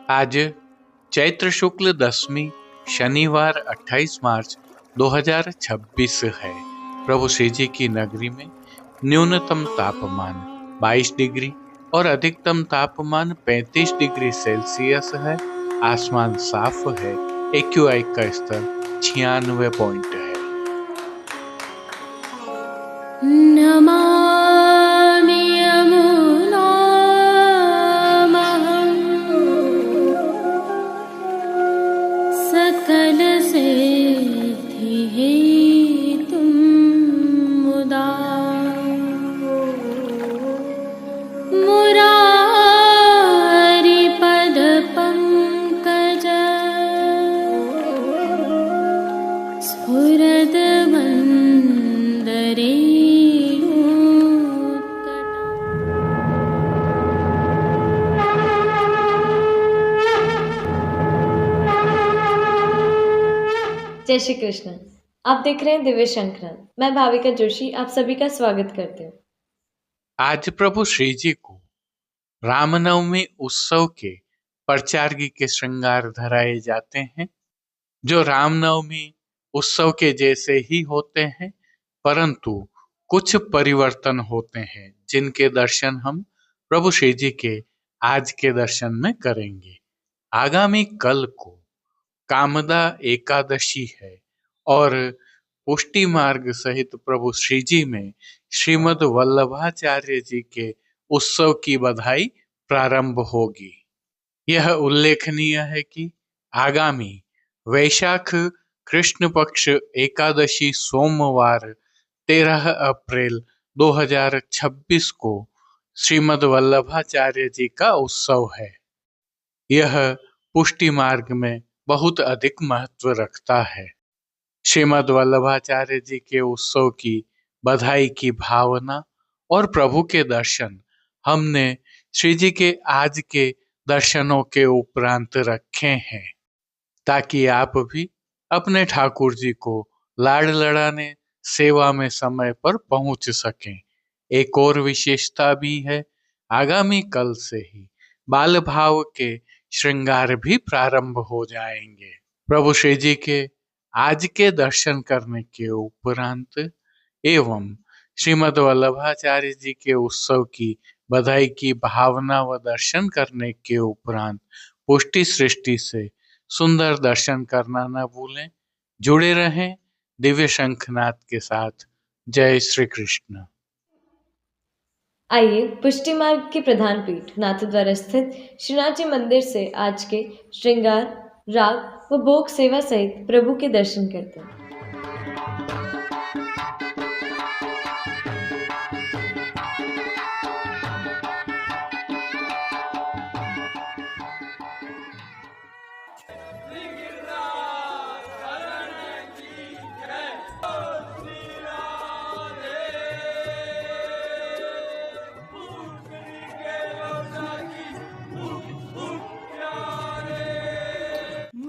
आज चैत्र शुक्ल दशमी शनिवार 28 मार्च 2026 है। प्रभु श्री जी की नगरी में न्यूनतम तापमान 22 डिग्री और अधिकतम तापमान 35 डिग्री सेल्सियस है। आसमान साफ है। एक्यूआई का स्तर 96 पॉइंट है। नमामि यमुनामहं सकलसिद्धिहेतुं मुदा मुरारिपदपङ्कज स्फुरद्वन्दरे जय श्री कृष्ण। आप देख रहे हैं दिव्य शंखनाद। मैं भाविका जोशी आप सभी का स्वागत करती हूँ। आज प्रभु श्री जी को रामनवमी उत्सव के प्रचार्गी के श्रृंगार धराए जाते हैं, जो रामनवमी उत्सव के जैसे ही होते हैं, परंतु कुछ परिवर्तन होते हैं जिनके दर्शन हम प्रभु श्री जी के आज के दर्शन में करेंगे। आगामी कल को कामदा एकादशी है और पुष्टि मार्ग सहित प्रभु श्री जी में श्रीमद् वल्लभाचार्य जी के उत्सव की बधाई प्रारंभ होगी। यह उल्लेखनीय है कि आगामी वैशाख कृष्ण पक्ष एकादशी सोमवार 13 अप्रैल 2026 को श्रीमद् वल्लभाचार्य जी का उत्सव है। यह पुष्टि मार्ग में बहुत अधिक महत्व रखता है। श्रीमद् वल्लभाचार्य जी के उत्सव की बधाई की भावना और प्रभु के दर्शन हमने श्री जी के आज के दर्शनों के उपरांत रखे हैं, ताकि आप भी अपने ठाकुर जी को लाड़ लड़ाने सेवा में समय पर पहुंच सकें। एक और विशेषता भी है, आगामी कल से ही बाल भाव के श्रृंगार भी प्रारंभ हो जाएंगे। प्रभु श्री जी के आज के दर्शन करने के उपरांत एवं श्रीमद् वल्लभाचार्य जी के उत्सव की बधाई की भावना व दर्शन करने के उपरांत पुष्टि सृष्टि से सुंदर दर्शन करना न भूलें। जुड़े रहें दिव्य शंखनाद के साथ। जय श्री कृष्ण। आइए पुष्टि मार्ग की प्रधान पीठ नाथद्वारा स्थित श्रीनाथ जी मंदिर से आज के श्रृंगार, राग व भोग सेवा सहित प्रभु के दर्शन करते हैं।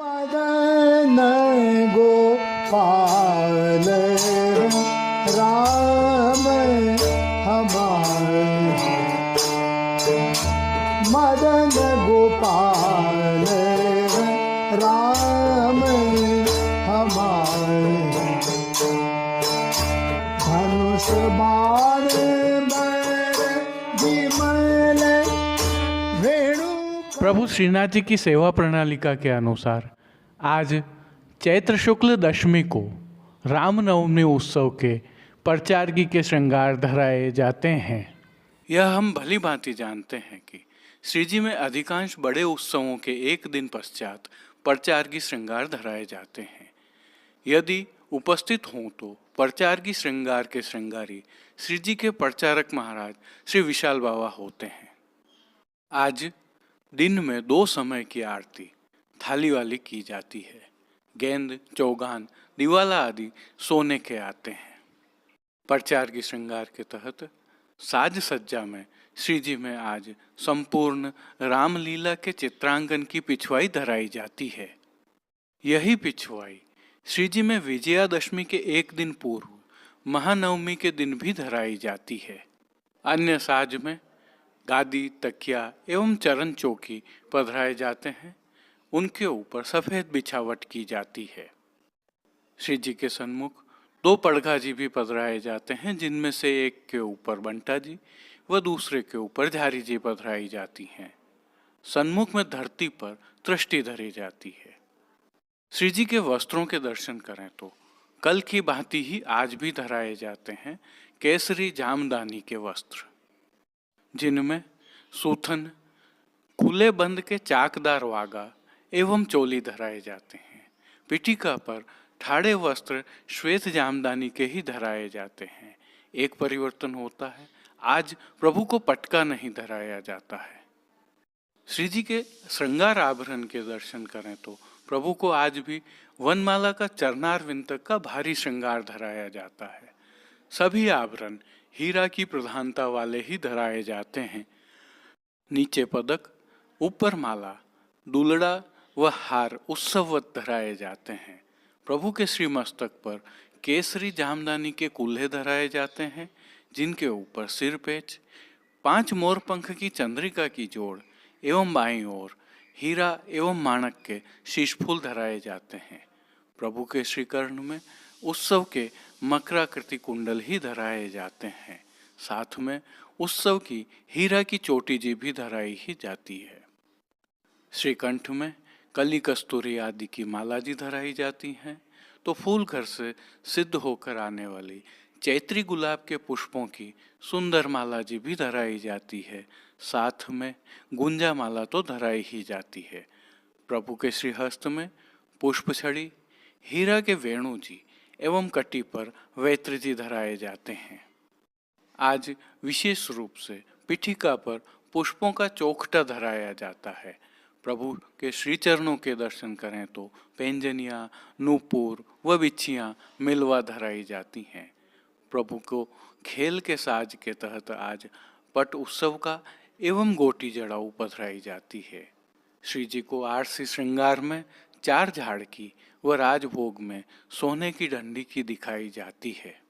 मदन गोपाल राम हमारे, मदन गोपाल राम हमारे, धनुष बाण विमल वेणु। प्रभु श्रीनाथ जी की सेवा प्रणालिका के अनुसार आज चैत्र शुक्ल दशमी को रामनवमी उत्सव के प्रचार्गी के श्रृंगार धराए जाते हैं। यह हम भली भांति जानते हैं कि श्री जी में अधिकांश बड़े उत्सवों के एक दिन पश्चात प्रचार्गी श्रृंगार धराए जाते हैं। यदि उपस्थित हों तो प्रचार्गी श्रृंगार के श्रृंगारी श्री जी के प्रचारक महाराज श्री विशाल बाबा होते हैं। आज दिन में 2 समय की आरती थाली वाली की जाती है। गेंद, चौगान, दिवाला आदि सोने के आते हैं। प्रचार्गी श्रृंगार के तहत साज सज्जा में श्री जी में आज संपूर्ण रामलीला के चित्रांकन की पिछवाई धराई जाती है। यही पिछवाई श्री जी में विजयादशमी के एक दिन पूर्व महानवमी के दिन भी धराई जाती है। अन्य साज में गादी, तकिया एवं चरण चौकी पधराए जाते हैं। उनके ऊपर सफेद बिछावट की जाती है। श्री जी के सन्मुख 2 पड़घा जी भी पधराए जाते हैं, जिनमें से एक के ऊपर बंटा जी व दूसरे के ऊपर झारी जी पधराई जाती हैं। सन्मुख में धरती पर तृष्टि धरी जाती है। श्री जी के वस्त्रों के दर्शन करें तो कल की भांति ही आज भी धराए जाते हैं केसरी जामदानी के वस्त्र, जिनमें सूथन, खुले बंद के चाकदार वागा एवं चोली धराए जाते हैं। पीठिका पर ठाड़े वस्त्र श्वेत जामदानी के ही धराए जाते हैं। एक परिवर्तन होता है, आज प्रभु को पटका नहीं धराया जाता है। श्री जी के श्रृंगार आभरण के दर्शन करें तो प्रभु को आज भी वनमाला का चरनार विंतक का भारी श्रृंगार धराया जाता है। सभी आभरण हीरा की प्रधानता वाले ही धराए जाते हैं। नीचे पदक, ऊपर माला, दुलड़ा व हार उत्सववत धराए जाते हैं। प्रभु के श्री मस्तक पर केसरी जामदानी के कुल्हे धराए जाते हैं, जिनके ऊपर सिरपेच, 5 मोर पंख की चंद्रिका की जोड़ एवं बाईं ओर हीरा एवं माणक के शीशफूल धराए जाते हैं। प्रभु के श्रीकर्ण में उत्सव के मकराकृति कुंडल ही धराए जाते हैं। साथ में उत्सव की हीरा की चोटी जी भी धराई ही जाती है। श्रीकंठ में कली कस्तूरी आदि की माला जी धराई जाती हैं। तो फूल घर से सिद्ध होकर आने वाली चैत्री गुलाब के पुष्पों की सुंदर माला जी भी धराई जाती है। साथ में गुंजा माला तो धराई ही जाती है। प्रभु के श्री हस्त में पुष्प छड़ी, हीरा के वेणु जी एवं कटी पर वैत्र जी धराए जाते हैं। आज विशेष रूप से पीठिका पर पुष्पों का चौखटा धराया जाता है। प्रभु के श्री चरणों के दर्शन करें तो पैंजनियाँ, नूपुर व बिच्छियाँ मिलवा धराई जाती हैं। प्रभु को खेल के साज के तहत आज पट उत्सव का एवं गोटी जड़ाऊ पधराई जाती है। श्री जी को आरसी श्रृंगार में 4 झाड़ की व राजभोग में सोने की डंडी की दिखाई जाती है।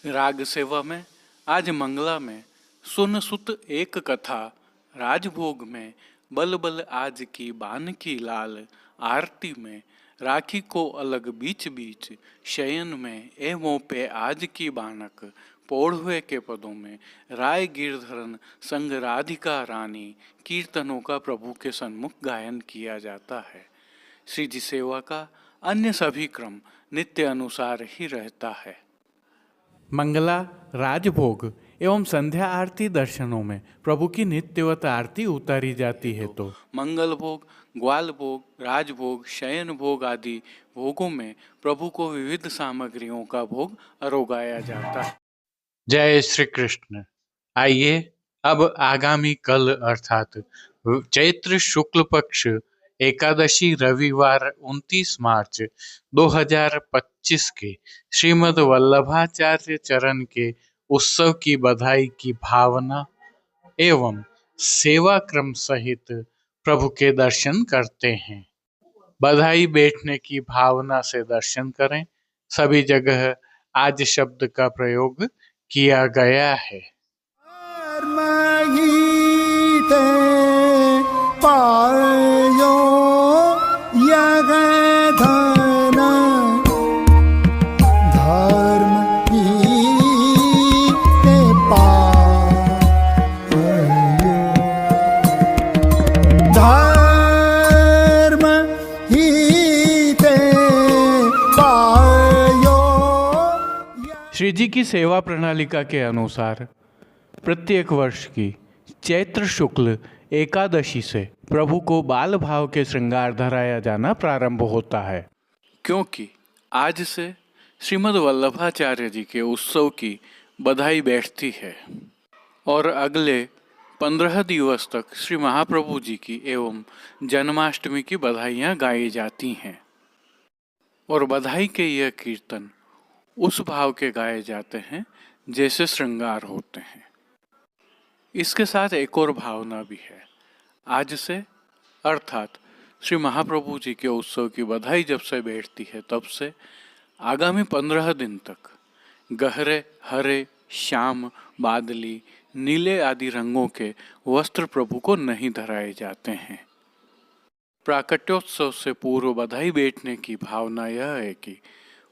राग सेवा में आज मंगला में सुन सुत एक कथा, राजभोग में बल बल आज की बान की लाल, आरती में राखी को अलग बीच बीच, शयन में एवं पे आज की बानक, पौढ़वे के पदों में राय गिरधरन संग राधिका रानी, कीर्तनों का प्रभु के सन्मुख गायन किया जाता है। श्री जी सेवा का अन्य सभी क्रम नित्य अनुसार ही रहता है। मंगला, राजभोग एवं संध्या आरती दर्शनों में प्रभु की नित्यवत आरती उतारी जाती है। तो मंगल भोग, ग्वाल भोग, राजभोग, शयन भोग आदि भोगों में प्रभु को विविध सामग्रियों का भोग अरोगाया जाता है। जय श्री कृष्ण। आइए अब आगामी कल अर्थात चैत्र शुक्ल पक्ष एकादशी रविवार 29 मार्च 2025 के श्रीमद् वल्लभाचार्य चरण के उत्सव की बधाई की भावना एवं सेवा क्रम सहित प्रभु के दर्शन करते हैं। बधाई बैठने की भावना से दर्शन करें। सभी जगह आज शब्द का प्रयोग किया गया है। गीते पायो यग धन धर्म गीते पायो धर्म गीते पायो। श्री जी की सेवा प्रणालिका के अनुसार प्रत्येक वर्ष की चैत्र शुक्ल एकादशी से प्रभु को बाल भाव के श्रृंगार धराया जाना प्रारंभ होता है, क्योंकि आज से श्रीमद् वल्लभाचार्य जी के उत्सव की बधाई बैठती है और अगले 15 दिवस तक श्री महाप्रभु जी की एवं जन्माष्टमी की बधाइयाँ गाई जाती हैं। और बधाई के यह कीर्तन उस भाव के गाए जाते हैं जैसे श्रृंगार होते हैं। इसके साथ एक और भावना भी है। आज से अर्थात श्री महाप्रभु जी के उत्सव की बधाई जब से बैठती है तब से आगामी 15 दिन तक गहरे, हरे, श्याम, बादली, नीले आदि रंगों के वस्त्र प्रभु को नहीं धराए जाते हैं। प्राकट्योत्सव से पूर्व बधाई बेचने की भावना यह है कि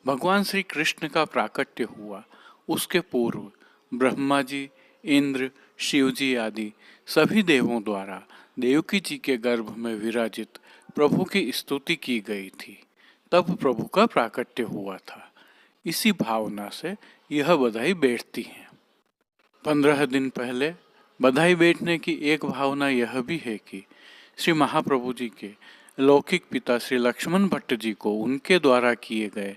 भगवान श्री कृष्ण का प्राकट्य हुआ, उसके पूर्व ब्रह्मा जी, इंद्र, शिव जी आदि सभी देवों द्वारा देवकी जी के गर्भ में विराजित प्रभु की स्तुति की गई थी, तब प्रभु का प्राकट्य हुआ था। इसी भावना से यह बधाई बेचती हैं। 15 दिन पहले बधाई बेचने की एक भावना यह भी है कि श्री महाप्रभु जी के लौकिक पिता श्री लक्ष्मण भट्ट जी को उनके द्वारा किए गए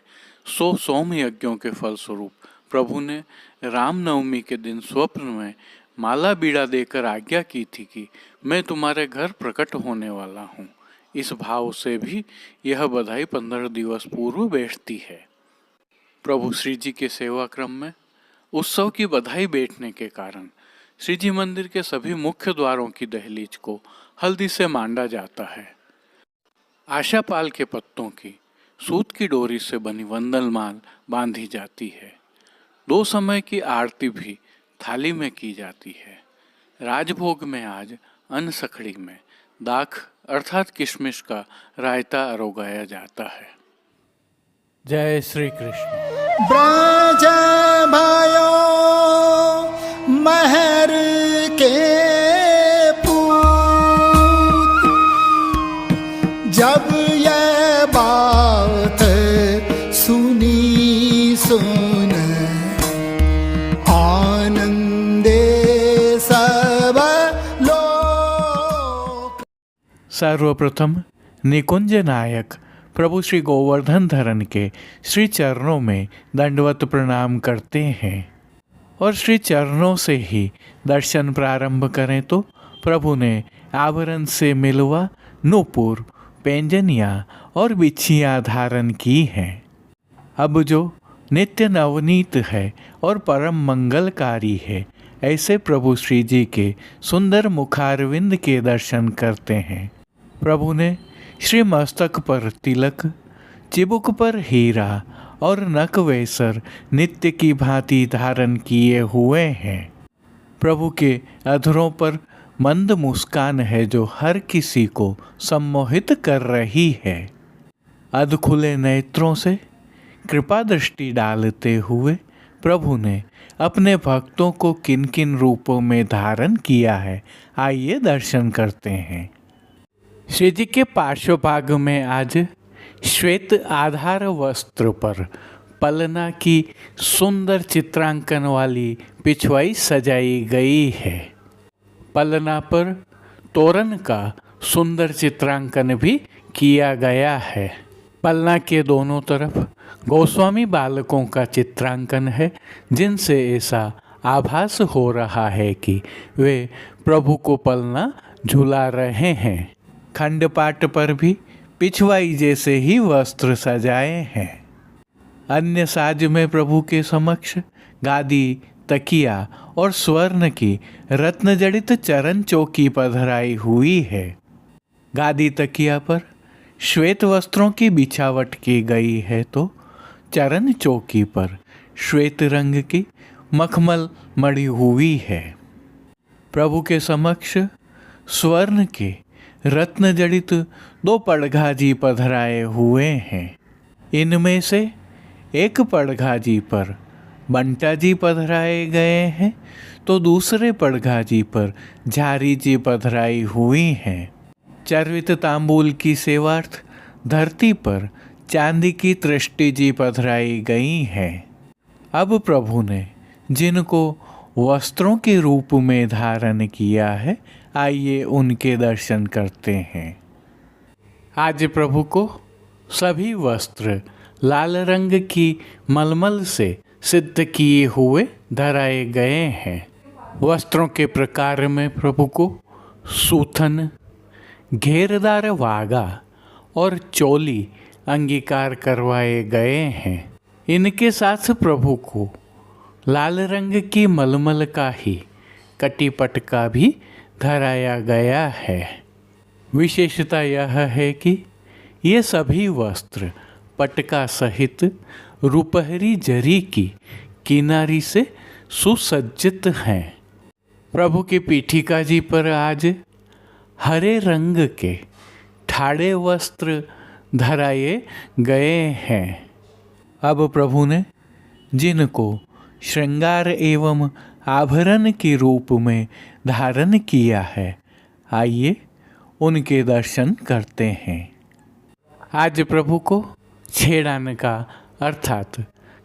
100 सोम यज्ञों के फलस्वरूप प्रभु ने रामनवमी के दिन स्वप्न में माला बीड़ा देकर आज्ञा की थी कि मैं तुम्हारे घर प्रकट होने वाला हूँ। इस भाव से भी यह बधाई 15 दिवस पूर्व बैठती है। प्रभु श्री जी के सेवा क्रम में उत्सव की बधाई बैठने के कारण श्री जी मंदिर के सभी मुख्य द्वारों की दहलीज को हल्दी से मांडा जाता है। आशापाल के पत्तों की सूत की डोरी से बनी वंदनमाल बांधी जाती है। 2 समय की आरती भी थाली में की जाती है। राजभोग में आज अन्न सखड़ी में दाख अर्थात किशमिश का रायता अरोगाया जाता है। जय श्री कृष्ण। ब्रज भयो महर के पूत, जब ये बात सुनी सुन आनंदे सब लोग। सर्वप्रथम निकुंज नायक प्रभु श्री गोवर्धन धरन के श्री चरणों में दंडवत प्रणाम करते हैं और श्री चरणों से ही दर्शन प्रारंभ करें तो प्रभु ने आभरण से मिलवा नूपुर, पैंजनियाँ और बिछियाँ धारण की हैं। अब जो नित्य नवनीत है और परम मंगलकारी है, ऐसे प्रभु श्री जी के सुंदर मुखारविंद के दर्शन करते हैं। प्रभु ने श्री मस्तक पर तिलक, चिबुक पर हीरा और नक वेसर नित्य की भांति धारण किए हुए हैं। प्रभु के अधरों पर मंद मुस्कान है जो हर किसी को सम्मोहित कर रही है। अध खुले नेत्रों से कृपा दृष्टि डालते हुए प्रभु ने अपने भक्तों को किन किन रूपों में धारण किया है, आइए दर्शन करते हैं। श्री जी के पार्श्वभाग में आज श्वेत आधार वस्त्र पर पलना की सुंदर चित्रांकन वाली पिछवाई सजाई गई है। पलना पर तोरण का सुंदर चित्रांकन भी किया गया है। पलना के दोनों तरफ गोस्वामी बालकों का चित्रांकन है, जिनसे ऐसा आभास हो रहा है कि वे प्रभु को पलना झुला रहे हैं। खंडपाट पर भी पिछवाई जैसे ही वस्त्र सजाए हैं। अन्य साज में प्रभु के समक्ष गादी, तकिया और स्वर्ण की रत्न जड़ित चरण चौकी पधराई हुई है। गादी तकिया पर श्वेत वस्त्रों की बिछावट की गई है तो चरण चौकी पर श्वेत रंग की मखमल मढ़ी हुई है। प्रभु के समक्ष स्वर्ण के रत्न जड़ित 2 पड़घाजी पधराए हुए हैं। इनमें से एक पड़घाजी पर बंटा जी पधराए गए हैं तो दूसरे पड़घाजी पर झारी जी पधराई हुई हैं। चर्वित तांबूल की सेवार्थ धरती पर चांदी की तृष्टि जी पधराई गई हैं। अब प्रभु ने जिनको वस्त्रों के रूप में धारण किया है, आइए उनके दर्शन करते हैं। आज प्रभु को सभी वस्त्र लाल रंग की मलमल से सिद्ध किए हुए धराए गए हैं। वस्त्रों के प्रकार में प्रभु को सूथन, घेरदार वागा और चोली अंगीकार करवाए गए हैं। इनके साथ प्रभु को लाल रंग की मलमल का ही कटिपटका भी धराया गया है। विशेषता यह है कि ये सभी वस्त्र पटका सहित रुपहरी जरी की किनारी से सुसज्जित हैं। प्रभु की पीठिका जी पर आज हरे रंग के ठाड़े वस्त्र धराए गए हैं। अब प्रभु ने जिनको श्रृंगार एवं आभरण के रूप में धारण किया है, आइए उनके दर्शन करते हैं। आज प्रभु को छेड़ान का अर्थात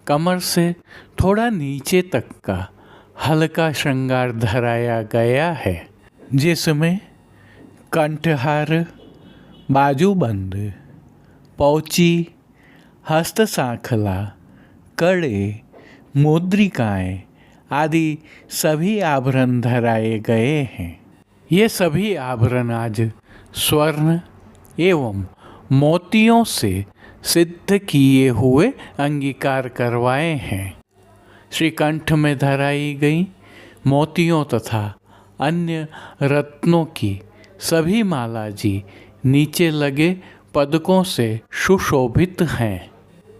कमर से थोड़ा नीचे तक का हल्का श्रृंगार धराया गया है, जिसमें कंठहार, बाजूबंद, पौची, हस्त सांखला, कड़े, मुद्रिकाएं आदि सभी आभरण धराए गए हैं। ये सभी आभरण आज स्वर्ण एवं मोतियों से सिद्ध किए हुए अंगीकार करवाए हैं। श्री कंठ में धराई गई मोतियों तथा अन्य रत्नों की सभी माला जी नीचे लगे पदकों से सुशोभित हैं।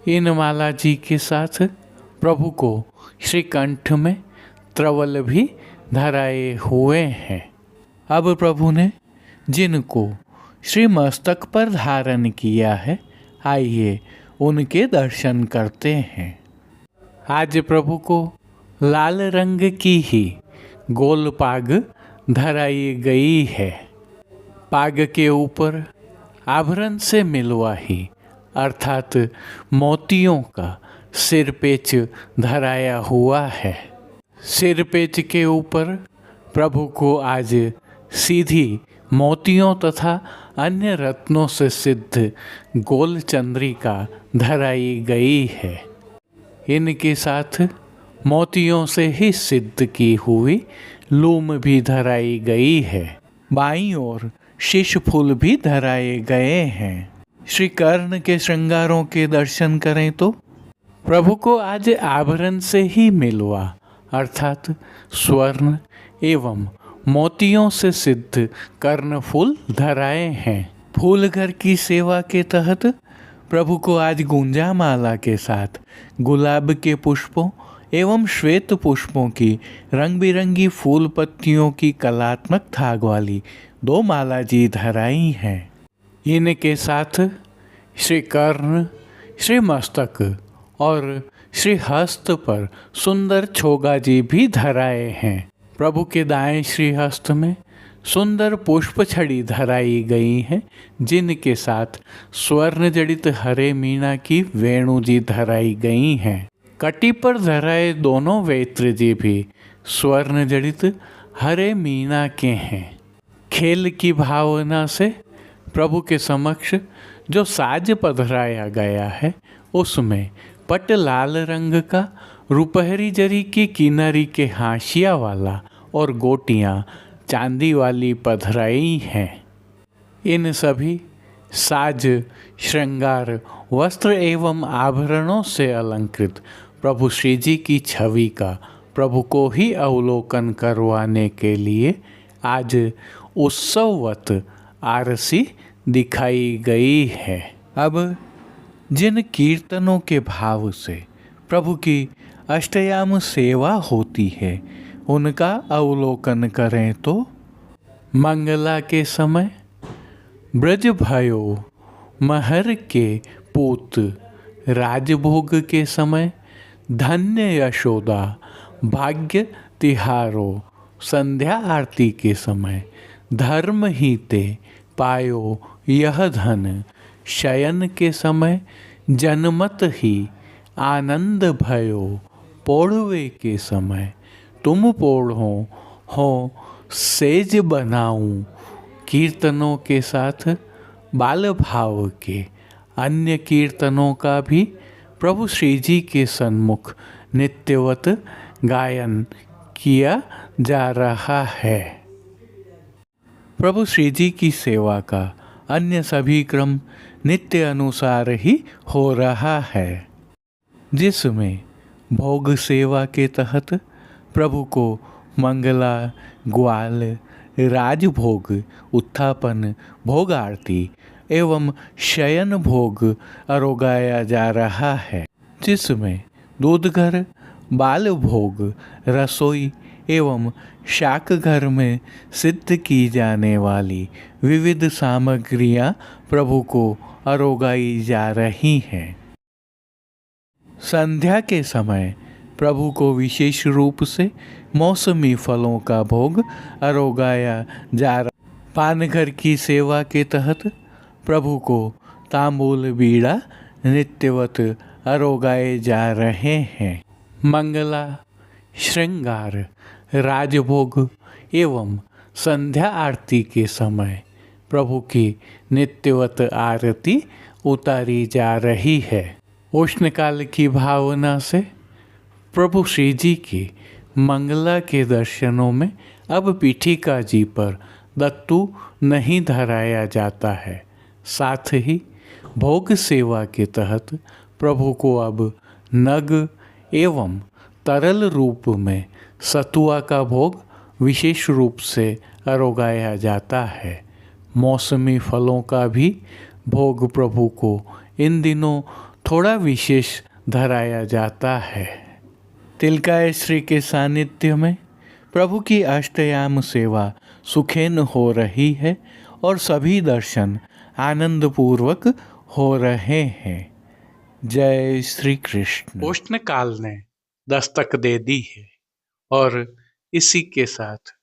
इन माला जी के साथ प्रभु को श्री कंठ में त्रवल भी धराए हुए हैं। अब प्रभु ने जिनको श्री मस्तक पर धारण किया है, आइए उनके दर्शन करते हैं। आज प्रभु को लाल रंग की ही गोल पाग धराई गई है। पाग के ऊपर आभरण से मिलवा ही अर्थात मोतियों का सिरपेच धराया हुआ है। सिरपेच के ऊपर प्रभु को आज सीधी मोतियों तथा अन्य रत्नों से सिद्ध गोल चंद्रिका धराई गई है। इनके साथ मोतियों से ही सिद्ध की हुई लूम भी धराई गई है। बाईं ओर शीश फूल भी धराए गए हैं। श्री कर्ण के श्रृंगारों के दर्शन करें तो प्रभु को आज आभरण से ही मिलवा अर्थात स्वर्ण एवं मोतियों से सिद्ध कर्ण फूल धराए हैं। फूल घर की सेवा के तहत प्रभु को आज गुंजा माला के साथ गुलाब के पुष्पों एवं श्वेत पुष्पों की रंग बिरंगी फूल पत्तियों की कलात्मक थाग वाली 2 माला जी धराई हैं। इनके साथ श्री कर्ण, श्री मस्तक और श्री हस्त पर सुंदर छोगा जी भी धराए हैं। प्रभु के दाएं श्री हस्त में सुंदर पुष्प छड़ी धराई गई है, जिनके साथ स्वर्ण जड़ित हरे मीना की वेणु जी धराई गई हैं। कटी पर धराए दोनों वेत्र जी भी स्वर्ण जड़ित हरे मीना के हैं। खेल की भावना से प्रभु के समक्ष जो साज पधराया गया है, उसमें पट लाल रंग का रुपहरी जरी की किनारी के हाशिया वाला और गोटियां चांदी वाली पधराई हैं। इन सभी साज, श्रृंगार, वस्त्र एवं आभरणों से अलंकृत प्रभु श्री जी की छवि का प्रभु को ही अवलोकन करवाने के लिए आज उत्सववत आरसी दिखाई गई है। अब जिन कीर्तनों के भाव से प्रभु की अष्टयाम सेवा होती है, उनका अवलोकन करें तो मंगला के समय ब्रज भयो महर के पूत, राजभोग के समय धन्य यशोदा भाग्य तिहारो, संध्या आरती के समय धर्म ही ते पायो यह धन, शयन के समय जनमत ही आनंद भयो, पोढ़वे के समय तुम पोढ़ो हो सेज बनाऊं। कीर्तनों के साथ बाल भाव के अन्य कीर्तनों का भी प्रभु श्री जी के सन्मुख नित्यवत गायन किया जा रहा है। प्रभु श्री जी की सेवा का अन्य सभी क्रम नित्य अनुसार ही हो रहा है, जिसमें भोग सेवा के तहत प्रभु को मंगला, ग्वाल, राजभोग, उत्थापन, भोग आरती एवं शयन भोग अरोगाया जा रहा है, जिसमें दूधघर, बाल भोग, रसोई एवं शाक घर में सिद्ध की जाने वाली विविध सामग्रियां प्रभु को अरोगाई जा रही हैं। संध्या के समय प्रभु को विशेष रूप से मौसमी फलों का भोग अरोगाया जा रहा। पानघर की सेवा के तहत प्रभु को तांबूल बीड़ा नित्यवत अरोगाए जा रहे हैं। मंगला, श्रृंगार, राजभोग एवं संध्या आरती के समय प्रभु की नित्यवत आरती उतारी जा रही है। उष्णकाल की भावना से प्रभु श्री जी की मंगला के दर्शनों में अब पीठिका जी पर दत्तू नहीं धराया जाता है। साथ ही भोग सेवा के तहत प्रभु को अब नग एवं तरल रूप में सतुआ का भोग विशेष रूप से अरोगाया जाता है। मौसमी फलों का भी भोग प्रभु को इन दिनों थोड़ा विशेष धराया जाता है। तिलकाय श्री के सानिध्य में प्रभु की अष्टयाम सेवा सुखेन हो रही है और सभी दर्शन आनंद पूर्वक हो रहे हैं। जय श्री कृष्ण। उष्ण काल ने दस्तक दे दी है और इसी के साथ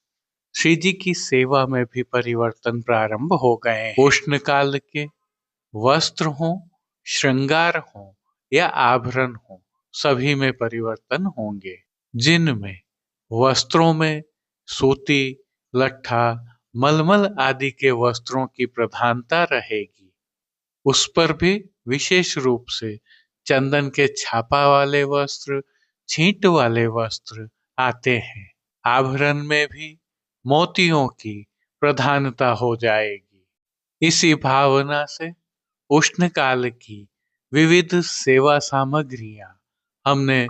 श्री जी की सेवा में भी परिवर्तन प्रारंभ हो गए हैं। उष्ण काल के वस्त्र हों, श्रृंगार हों या आभरण हों, सभी में परिवर्तन होंगे। जिनमें वस्त्रों में सूती, लट्ठा, मलमल आदि के वस्त्रों की प्रधानता रहेगी, उस पर भी विशेष रूप से चंदन के छापा वाले वस्त्र, छींट वाले वस्त्र आते हैं। आभरण में भी मोतियों की प्रधानता हो जाएगी। इसी भावना से उष्णकाल की विविध सेवा सामग्रियां हमने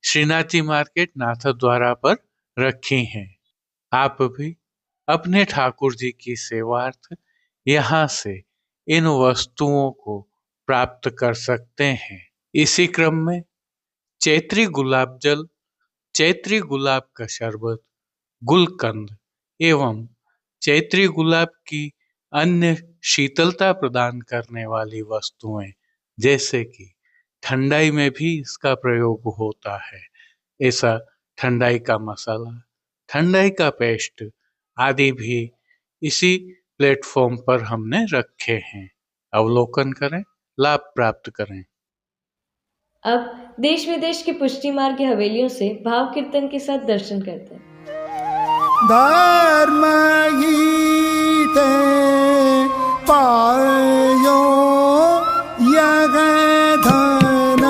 श्रीनाथजी मार्केट नाथद्वारा पर रखी हैं। आप भी अपने ठाकुर जी की सेवार्थ यहाँ से इन वस्तुओं को प्राप्त कर सकते हैं। इसी क्रम में चैत्री गुलाब जल, चैत्री गुलाब का शरबत, गुलकंद एवं चैत्री गुलाब की अन्य शीतलता प्रदान करने वाली वस्तुएं, जैसे कि ठंडाई में भी इसका प्रयोग होता है, ऐसा ठंडाई का मसाला, ठंडाई का पेस्ट आदि भी इसी प्लेटफॉर्म पर हमने रखे हैं। अवलोकन करें, लाभ प्राप्त करें। अब देश विदेश की पुष्टि मार्ग की हवेलियों से भाव कीर्तन के साथ दर्शन करते हैं। धर्म गीते पायो यग धन,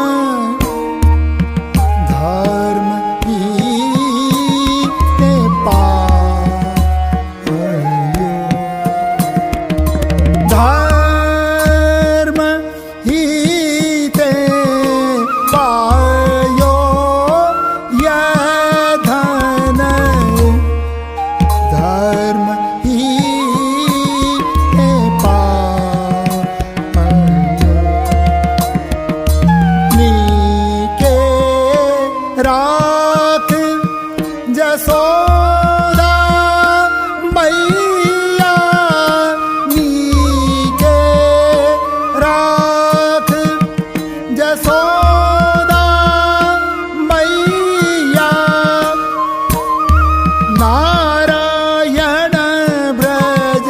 धर्म गीते पायो, धर्म गीते पायो यह धन, धर्म ही पायो। नीके राख जसोदा मैया, नीके राख जसोदा मैया, नारायण ब्रज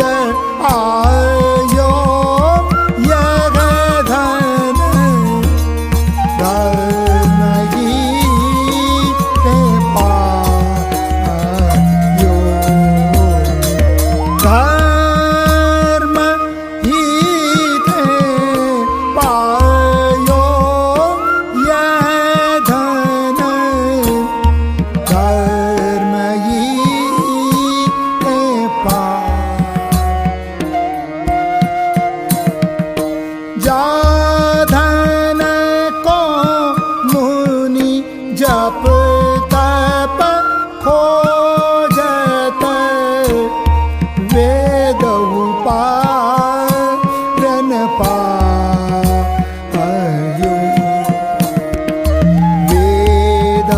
आयो यग धन, धर्म गीते पायो, धर्म गीते पायो यह धन, धर्म गीते पायो। जा धन को मुनि जप तप खोजत, वेद उपारन पायो, वेद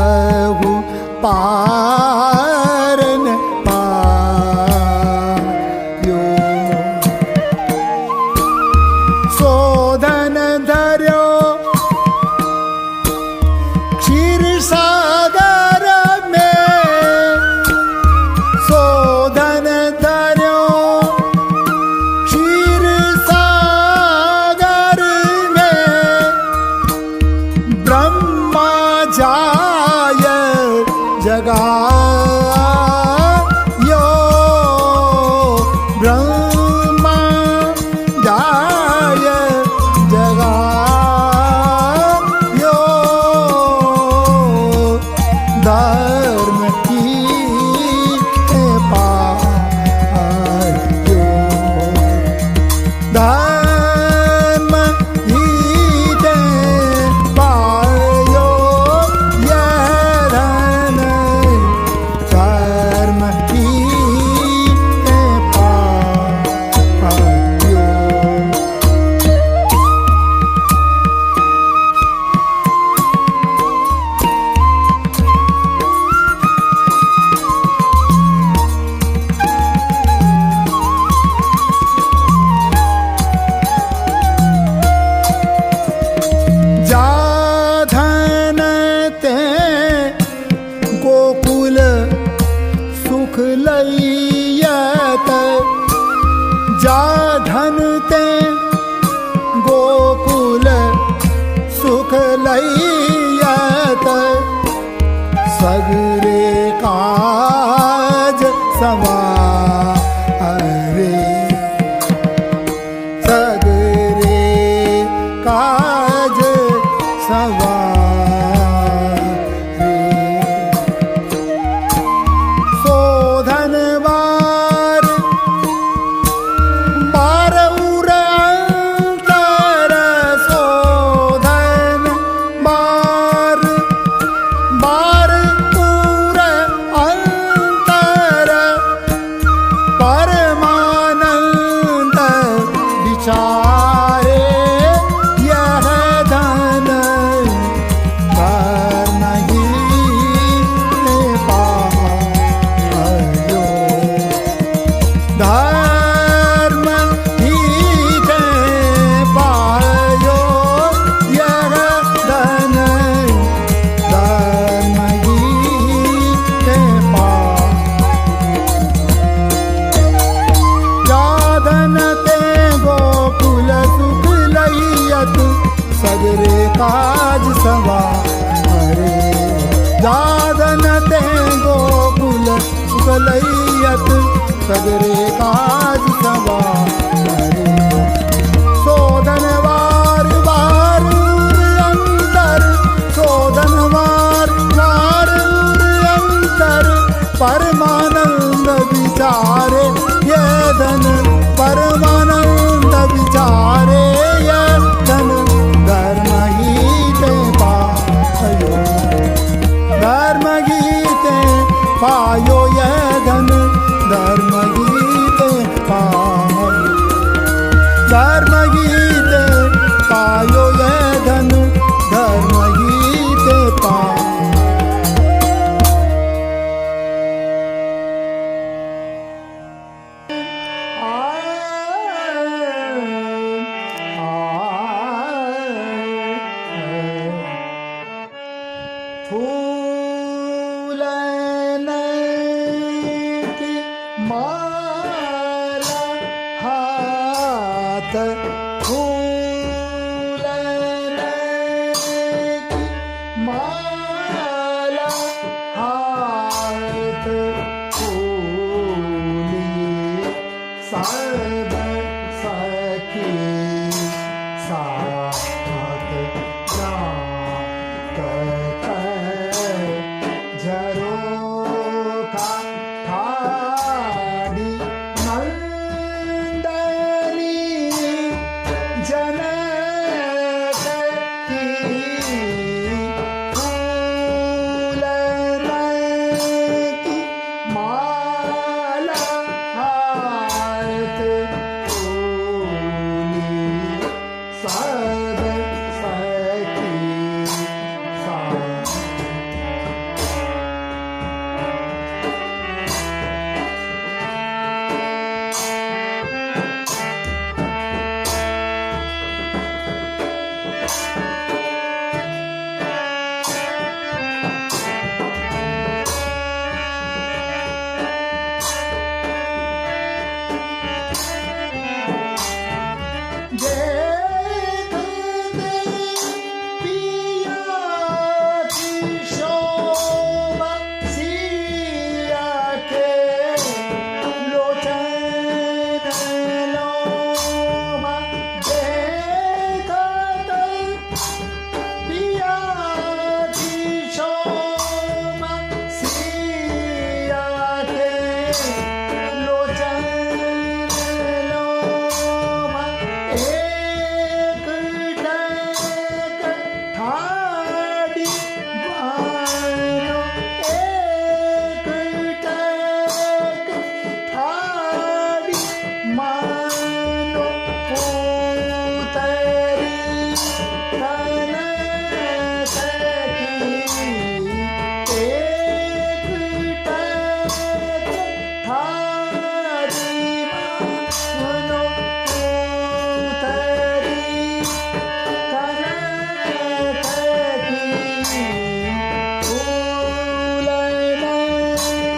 उपारन शोधन धर्यो क्षीर सागर में, शोधन धर्यो क्षीर सागर में, ब्रह्मा जाय जगायो, ब्रह्मा जाय जगायो, धर्म की पायो, धर्म ही पायो, यह धन धर्म की पायो। जा धन ते गोकुल सुख लैयत, जा धन ते गोकुल सुख लैयत, सगरे काज सवारे, सगरे काज सवारे, शोधन वार बार उर अंतर, शोधन बार बार उर अंतर, परमानंद विचारे, यह धन धर्म ही पायो, धर्म ही पायो, यह धन धर्म ही पायो। जाधन ते गोकुल सुख लैयत, सगरे काज सवारे, जाधन ते गोकुल सुख लैयत, सगरे काज सवारे, शोधन वार बार अंतर, शोधन वार बार अंतर, परमानंद विचारे, ये धन परमानंद विचारे, ये धन धर्म गीते पायो, धर्म गीते पायो, ये धन धर्म गीते पायो, धर्म गीते पायो, ये धन धर्म गीते पायो। फूलन की माला हाथ, फूलन की माला हाथ, फूली सब सखी साथ झरोखा ठाड़ी नंदनी, जनक की फूलन की माला हाथ, फूली सब देखते पिया की शोभा सिया के लोचन लोमा देखते पिया की शोभा सिया के लोचन लोमा एक टक ठाड़ी बानो एक टक ठाड़ी मानो पुतरी तन सखी एक टक ठाड़ी मानो पुतरी तन सखी फूलन की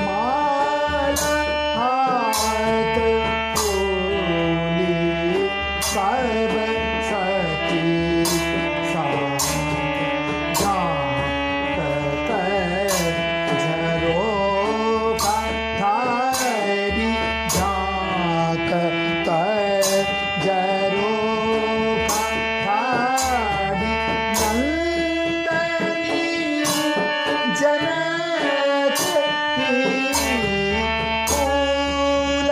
माला हाथ फूली सब सती साथ जात झरोखा थारी झांकत झरोखा थारी नंदनी जनक की फूल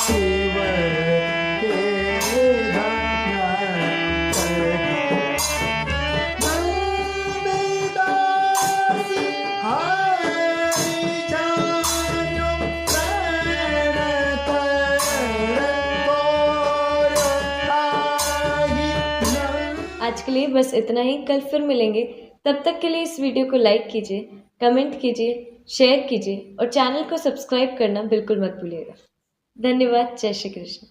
शिव के नंददास हरि जानो प्राण आज के लिए बस इतना ही। कल फिर मिलेंगे। तब तक के लिए इस वीडियो को लाइक कीजिए, कमेंट कीजिए, शेयर कीजिए और चैनल को सब्सक्राइब करना बिल्कुल मत भूलिएगा। धन्यवाद। जय श्री कृष्ण।